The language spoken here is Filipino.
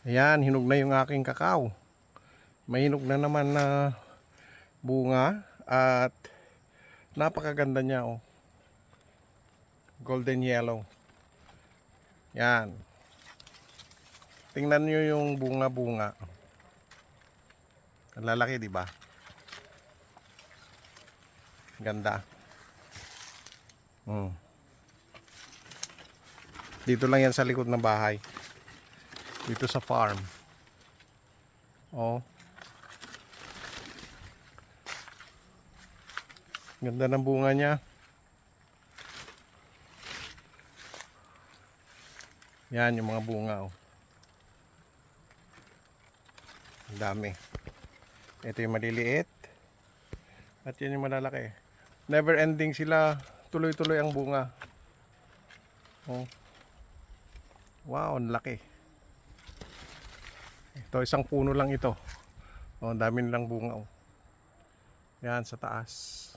Ayan, hinog na yung aking kakao. May hinog na naman na bunga at napakaganda niya, oh. Golden yellow. Yan. Tingnan niyo yung bunga-bunga. Ang lalaki, di ba? Ganda. Dito lang yan sa likod ng bahay. Dito sa farm. Oh. Ganda ng bunga niya. Yan yung mga bunga, oh. Ang dami. Ito yung maliliit. At yan yung malalaki. Never ending sila. Tuloy-tuloy ang bunga. Oh. Wow, ang laki. Ito, isang puno lang ito. Oh, ang dami nilang bunga, oh. Yan sa taas.